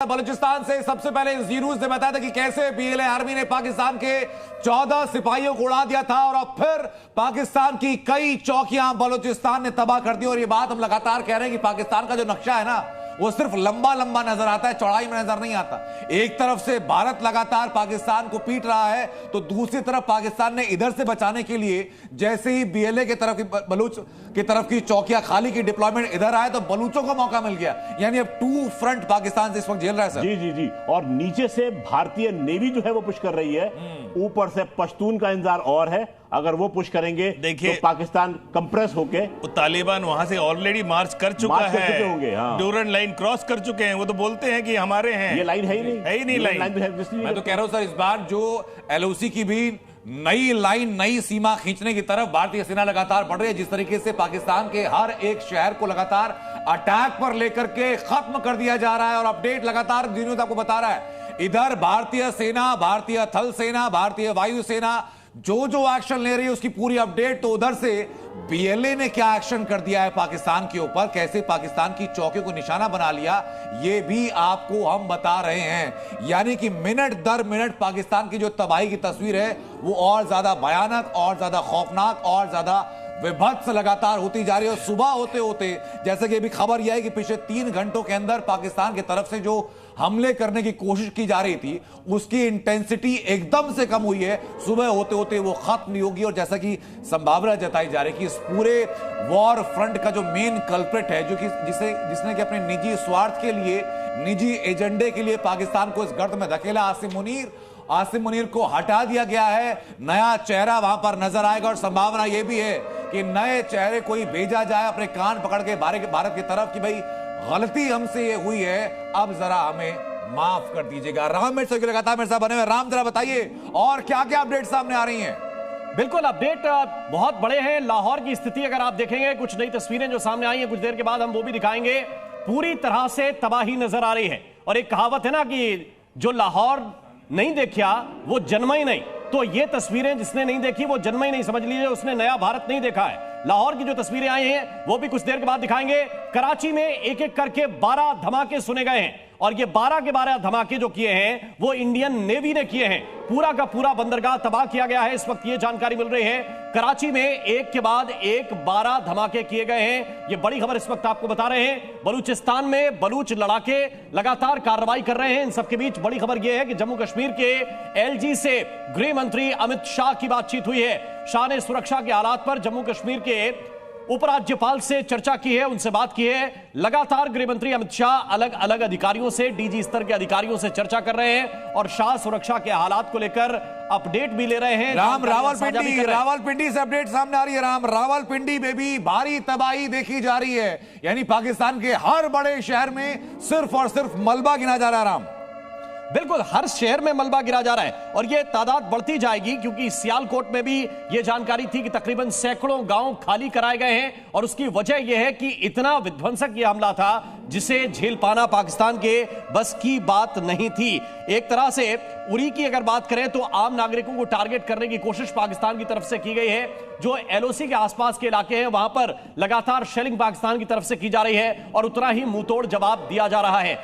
बलूचिस्तान से सबसे पहले जी न्यूज ने बताया था कि कैसे पीएलए आर्मी ने पाकिस्तान के 14 सिपाहियों को उड़ा दिया था और अब फिर पाकिस्तान की कई चौकियां बलूचिस्तान ने तबाह कर दी। और ये बात हम लगातार कह रहे हैं कि पाकिस्तान का जो नक्शा है ना, वो सिर्फ लंबा लंबा नजर आता है, चौड़ाई में नजर नहीं आता। एक तरफ से भारत लगातार पाकिस्तान को पीट रहा है, तो दूसरी तरफ पाकिस्तान ने इधर से बचाने के लिए जैसे ही बीएलए के तरफ की बलूच की तरफ की चौकियां खाली की डिप्लॉयमेंट इधर आए तो बलूचों को मौका मिल गया। यानी अब टू फ्रंट पाकिस्तान से इस वक्त झेल रहा है सर। जी जी जी। और नीचे से भारतीय नेवी जो है वो पुश कर रही है, ऊपर से पश्तून का इंतजार और है। अगर वो पुश करेंगे देखिए तो पाकिस्तान कंप्रेस होके तालिबान वहां से ऑलरेडी मार्च कर चुका है, हाँ। डोरन लाइन क्रॉस कर चुके हैं। वो तो बोलते हैं कि हमारे हैं, ये लाइन है ही नहीं लाइन। मैं तो कह रहा हूं सर, इस बार जो एलओसी की भी नई लाइन, नई सीमा खींचने की तरफ भारतीय सेना लगातार बढ़ रही है। जिस तरीके से पाकिस्तान के हर एक शहर को लगातार अटैक पर लेकर के खत्म कर दिया जा रहा है और अपडेट लगातार न्यूज़ आपको बता रहा है। इधर भारतीय सेना, भारतीय थल सेना, भारतीय वायु सेना जो एक्शन ले रही है उसकी पूरी अपडेट। तो उधर से बीएलए ने क्या एक्शन कर दिया है पाकिस्तान के ऊपर, कैसे पाकिस्तान की चौकियों को निशाना बना लिया, ये भी आपको हम बता रहे हैं। यानी कि मिनट दर मिनट पाकिस्तान की जो तबाही की तस्वीर है वो और ज्यादा भयानक, और ज्यादा खौफनाक, और ज्यादा विभत्स लगातार होती जा रही है। और सुबह होते होते जैसे कि अभी खबर यह है कि पिछले 3 घंटों के अंदर पाकिस्तान की तरफ से जो हमले करने की कोशिश की जा रही थी उसकी इंटेंसिटी एकदम से कम हुई है। सुबह होते होते वो खत्म नहीं होगी। और जैसा कि संभावना जताई जा रही है कि इस पूरे वॉर फ्रंट का जो मेन कल्प्रिट है, जो कि जिसने कि अपने निजी स्वार्थ के लिए, निजी एजेंडे के लिए पाकिस्तान को इस गर्त में धकेला, आसिम मुनीर को हटा दिया गया है। नया चेहरा वहां पर नजर आएगा और संभावना यह भी है कि नए चेहरे कोई भेजा जाए अपने कान पकड़ के भारत की तरफ कि भाई गलती हमसे ये हुई है, अब जरा हमें माफ कर दीजिएगा। राम मेरे से लगातार मेरे साथ बने हुए। राम जरा बताइए और क्या क्या अपडेट सामने आ रही हैं? बिल्कुल, अपडेट बहुत बड़े हैं। लाहौर की स्थिति अगर आप देखेंगे, कुछ नई तस्वीरें जो सामने आई हैं, कुछ देर के बाद हम वो भी दिखाएंगे। पूरी तरह से तबाही नजर आ रही है। और एक कहावत है ना कि जो लाहौर नहीं देखा वो जन्मा ही नहीं। तो ये तस्वीरें जिसने नहीं देखी वो जन्मा ही नहीं, समझ लीजिए उसने नया भारत नहीं देखा है। लाहौर की जो तस्वीरें आई हैं वो भी कुछ देर के बाद दिखाएंगे। कराची में एक एक करके 12 धमाके सुने गए हैं और ये 12 के 12 धमाके जो किए हैं वो इंडियन नेवी ने किए हैं। पूरा का पूरा बंदरगाह तबाह किया गया है। इस वक्त ये जानकारी मिल रही है, कराची में एक के बाद एक 12 धमाके किए गए हैं। ये बड़ी खबर इस वक्त आपको बता रहे हैं। बलूचिस्तान में बलूच लड़ाके लगातार कार्रवाई कर रहे हैं। इन सबके बीच बड़ी खबर यह है कि जम्मू कश्मीर के एलजी से गृह मंत्री अमित शाह की बातचीत हुई है। शाह ने सुरक्षा के हालात पर जम्मू कश्मीर के उपराज्यपाल से चर्चा की है, उनसे बात की है। लगातार गृह मंत्री अमित शाह अलग अलग अधिकारियों से, डीजी स्तर के अधिकारियों से चर्चा कर रहे हैं और शाह सुरक्षा के हालात को लेकर अपडेट भी ले रहे हैं। रावलपिंडी से अपडेट सामने आ रही है। रावलपिंडी में भी भारी तबाही देखी जा रही है। यानी पाकिस्तान के हर बड़े शहर में सिर्फ और सिर्फ मलबा गिना जा रहा है। राम, बिल्कुल, हर शहर में मलबा गिरा जा रहा है और यह तादाद बढ़ती जाएगी, क्योंकि सियालकोट में भी यह जानकारी थी कि तकरीबन सैकड़ों गांव खाली कराए गए हैं। और उसकी वजह यह है कि इतना विध्वंसक यह हमला था जिसे झेल पाना पाकिस्तान के बस की बात नहीं थी। एक तरह से उरी की अगर बात करें तो आम नागरिकों को टारगेट करने की कोशिश पाकिस्तान की तरफ से की गई है। जो एलओसी के आसपास के इलाके हैं वहां पर लगातार शेलिंग पाकिस्तान की तरफ से की जा रही है और उतना ही मुंहतोड़ जवाब दिया जा रहा है।